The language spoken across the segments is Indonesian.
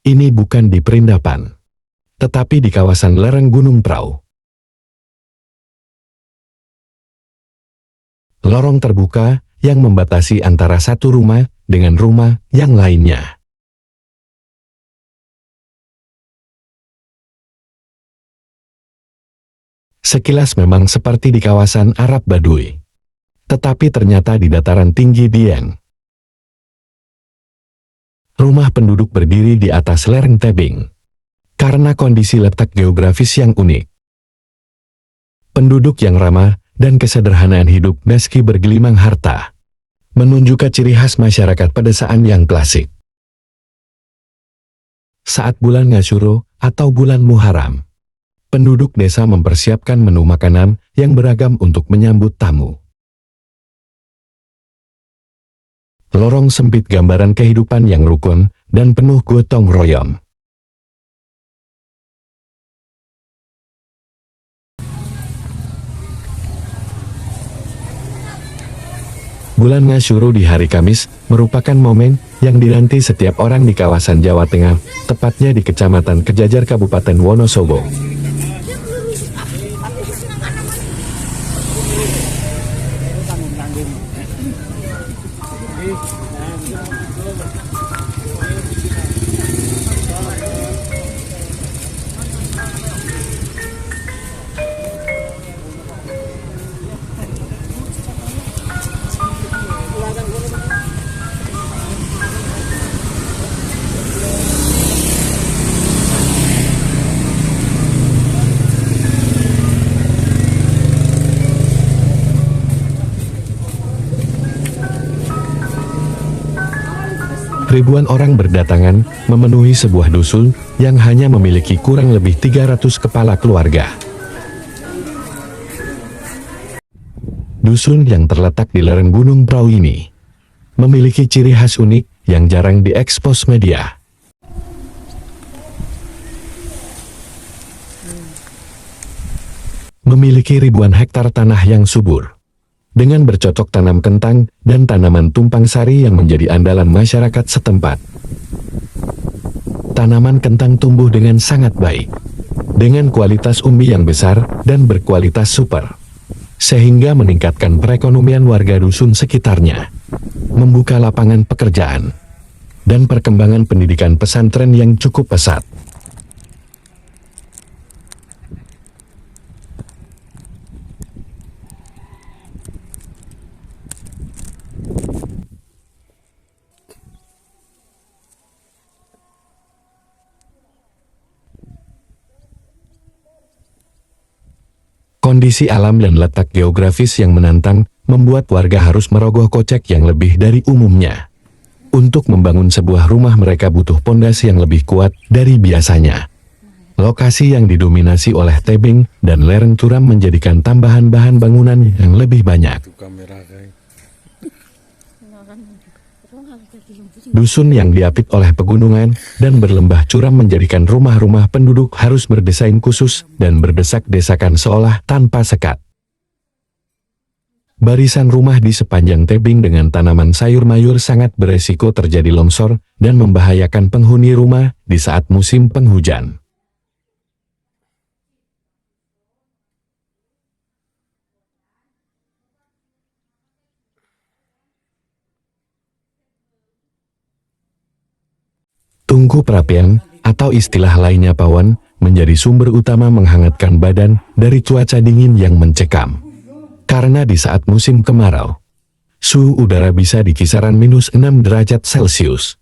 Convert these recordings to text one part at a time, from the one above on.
Ini bukan di Perindapan, tetapi di kawasan lereng Gunung Prau. Lorong terbuka yang membatasi antara satu rumah dengan rumah yang lainnya. Sekilas memang seperti di kawasan Arab Baduy, tetapi ternyata di dataran tinggi Dieng. Rumah penduduk berdiri di atas lereng tebing, karena kondisi letak geografis yang unik. Penduduk yang ramah dan kesederhanaan hidup meski bergelimang harta, menunjukkan ciri khas masyarakat pedesaan yang klasik. Saat bulan Ngasuro atau bulan Muharram, penduduk desa mempersiapkan menu makanan yang beragam untuk menyambut tamu. Lorong sempit gambaran kehidupan yang rukun dan penuh gotong royong. Bulan Ngasuro di hari Kamis merupakan momen yang dinanti setiap orang di kawasan Jawa Tengah, tepatnya di Kecamatan Kejajar Kabupaten Wonosobo. Ribuan orang berdatangan memenuhi sebuah dusun yang hanya memiliki kurang lebih 300 kepala keluarga. Dusun yang terletak di lereng Gunung Prau ini memiliki ciri khas unik yang jarang diekspos media. Memiliki ribuan hektar tanah yang subur, dengan bercocok tanam kentang dan tanaman tumpang sari yang menjadi andalan masyarakat setempat. Tanaman kentang tumbuh dengan sangat baik, dengan kualitas umbi yang besar dan berkualitas super, sehingga meningkatkan perekonomian warga dusun sekitarnya, membuka lapangan pekerjaan, dan perkembangan pendidikan pesantren yang cukup pesat. Kondisi alam dan letak geografis yang menantang membuat warga harus merogoh kocek yang lebih dari umumnya. Untuk membangun sebuah rumah mereka butuh pondasi yang lebih kuat dari biasanya. Lokasi yang didominasi oleh tebing dan lereng curam menjadikan tambahan bahan bangunan yang lebih banyak. Dusun yang diapit oleh pegunungan dan berlembah curam menjadikan rumah-rumah penduduk harus berdesain khusus dan berdesak-desakan seolah tanpa sekat. Barisan rumah di sepanjang tebing dengan tanaman sayur mayur sangat beresiko terjadi longsor dan membahayakan penghuni rumah di saat musim penghujan. Tungku perapian, atau istilah lainnya pawon, menjadi sumber utama menghangatkan badan dari cuaca dingin yang mencekam. Karena di saat musim kemarau, suhu udara bisa di kisaran -6 derajat Celcius.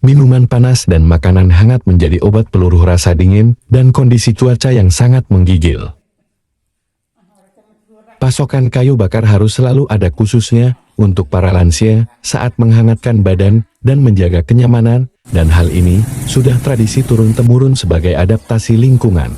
Minuman panas dan makanan hangat menjadi obat peluruh rasa dingin dan kondisi cuaca yang sangat menggigil. Pasokan kayu bakar harus selalu ada khususnya untuk para lansia saat menghangatkan badan dan menjaga kenyamanan, dan hal ini sudah tradisi turun-temurun sebagai adaptasi lingkungan.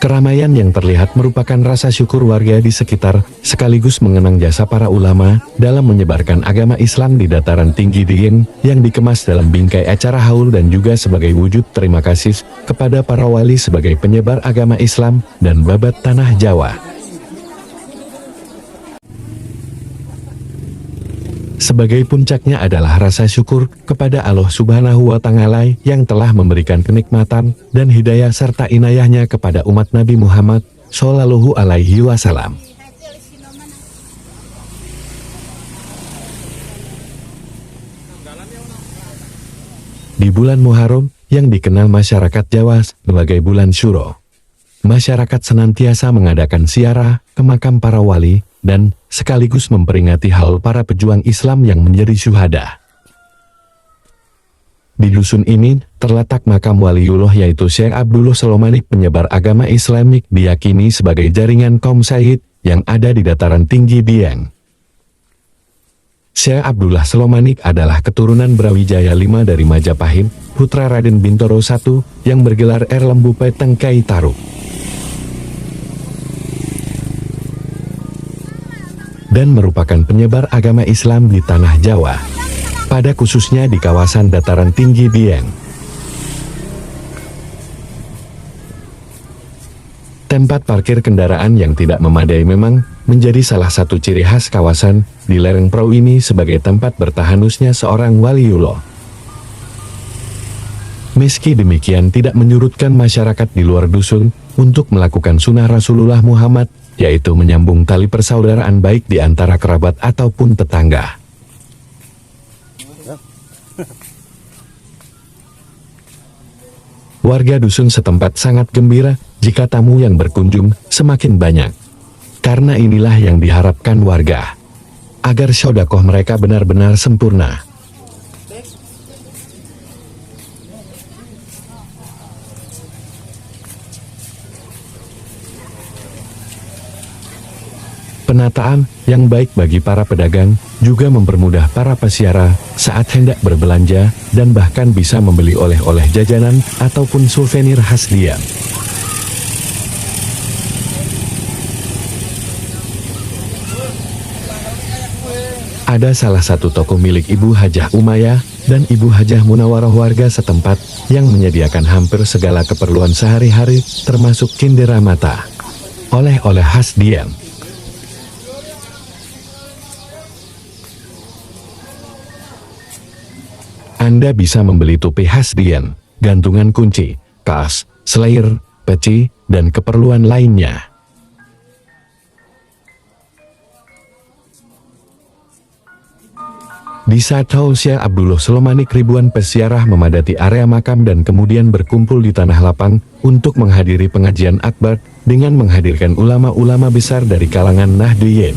Keramaian yang terlihat merupakan rasa syukur warga di sekitar, sekaligus mengenang jasa para ulama dalam menyebarkan agama Islam di dataran tinggi Dieng, yang dikemas dalam bingkai acara haul dan juga sebagai wujud terima kasih kepada para wali sebagai penyebar agama Islam dan babat tanah Jawa. Sebagai puncaknya adalah rasa syukur kepada Allah Subhanahu wa Ta'ala yang telah memberikan kenikmatan dan hidayah serta inayahnya kepada umat Nabi Muhammad Shallallahu Alaihi Wasallam. Di bulan Muharram, yang dikenal masyarakat Jawa sebagai bulan Syuro, masyarakat senantiasa mengadakan ziarah ke makam para wali dan sekaligus memperingati haul para pejuang Islam yang menjadi syuhada. Di dusun ini terletak makam waliullah yaitu Syekh Abdullah Salomanik, penyebar agama Islamik diyakini sebagai jaringan kaum Syahid yang ada di dataran tinggi Dieng. Syekh Abdullah Salomanik adalah keturunan Brawijaya V dari Majapahit, putra Raden Bintoro I yang bergelar Lembu Tengkai Taruk. Dan merupakan penyebar agama Islam di tanah Jawa, pada khususnya di kawasan dataran tinggi Dieng. Tempat parkir kendaraan yang tidak memadai memang menjadi salah satu ciri khas kawasan di lereng Prau ini sebagai tempat bertahanusnya seorang waliullah. Meski demikian tidak menyurutkan masyarakat di luar dusun untuk melakukan sunnah Rasulullah Muhammad, yaitu menyambung tali persaudaraan baik di antara kerabat ataupun tetangga. Warga dusun setempat sangat gembira jika tamu yang berkunjung semakin banyak. Karena inilah yang diharapkan warga, agar sedekah mereka benar-benar sempurna. Penataan yang baik bagi para pedagang juga mempermudah para peziarah saat hendak berbelanja dan bahkan bisa membeli oleh-oleh jajanan ataupun souvenir khas Dieng. Ada salah satu toko milik Ibu Hajah Umayyah dan Ibu Hajah Munawarah warga setempat yang menyediakan hampir segala keperluan sehari-hari termasuk cindera mata, oleh-oleh khas Dieng. Anda bisa membeli topi khas Dieng, gantungan kunci, kas, selayar, peci, dan keperluan lainnya. Di saat haul Syekh Abdullah Salomanik, ribuan peziarah memadati area makam dan kemudian berkumpul di tanah lapang untuk menghadiri pengajian akbar dengan menghadirkan ulama-ulama besar dari kalangan Nahdliyin.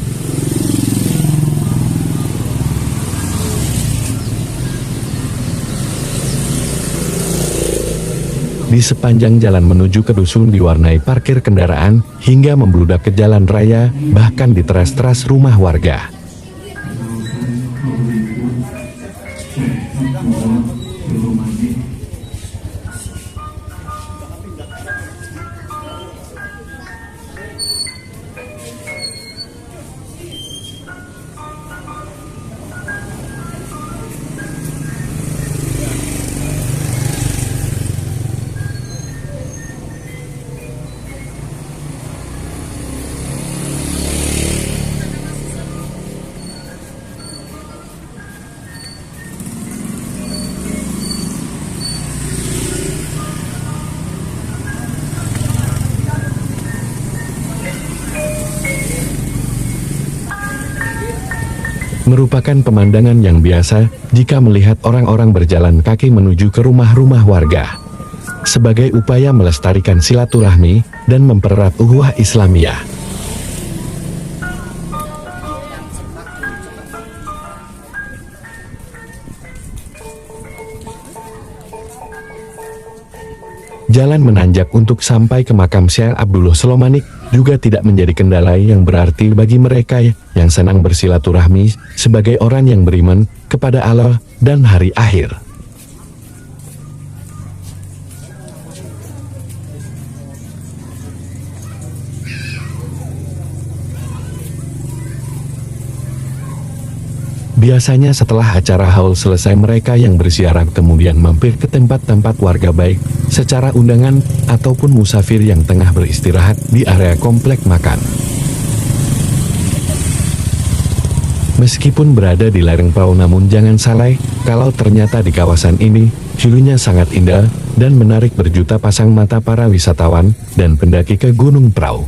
Di sepanjang jalan menuju ke dusun diwarnai parkir kendaraan hingga membludak ke jalan raya, bahkan di teras-teras rumah warga. Merupakan pemandangan yang biasa jika melihat orang-orang berjalan kaki menuju ke rumah-rumah warga, sebagai upaya melestarikan silaturahmi dan mempererat ukhuwah Islamiyah. Jalan menanjak untuk sampai ke makam Syekh Abdullah Salomanik juga tidak menjadi kendala yang berarti bagi mereka yang senang bersilaturahmi sebagai orang yang beriman kepada Allah dan hari akhir. Biasanya setelah acara haul selesai, mereka yang berziarah kemudian mampir ke tempat-tempat warga baik secara undangan ataupun musafir yang tengah beristirahat di area komplek makan. Meskipun berada di lereng Pau, namun jangan salah kalau ternyata di kawasan ini view-nya sangat indah dan menarik berjuta pasang mata para wisatawan dan pendaki ke Gunung Prau.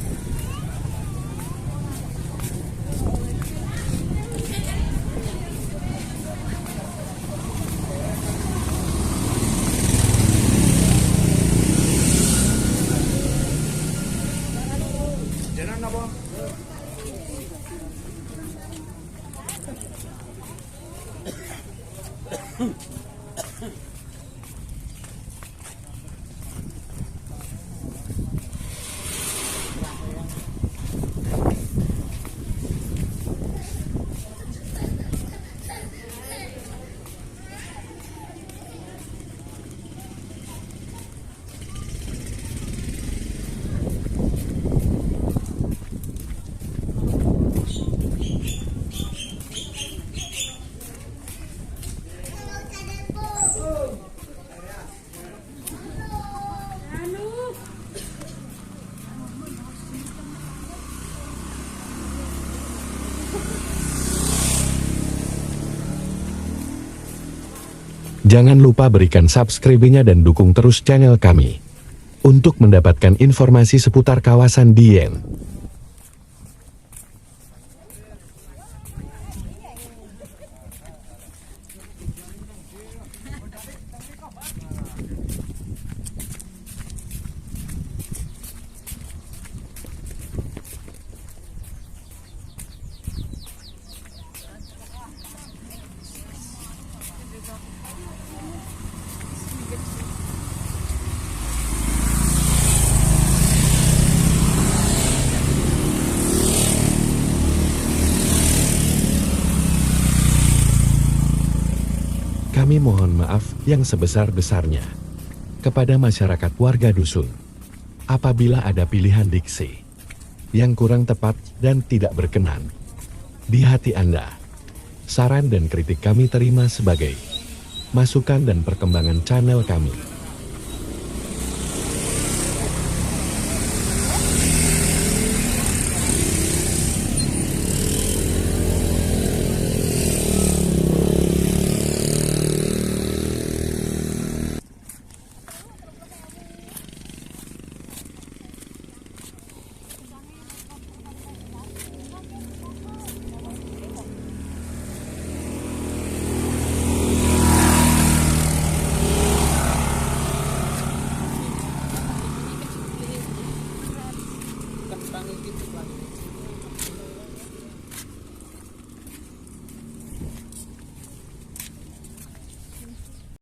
Jangan lupa berikan subscribe-nya dan dukung terus channel kami untuk mendapatkan informasi seputar kawasan Dieng. Kami mohon maaf yang sebesar-besarnya kepada masyarakat warga dusun apabila ada pilihan diksi yang kurang tepat dan tidak berkenan di hati Anda. Saran dan kritik kami terima sebagai masukan dan perkembangan channel kami.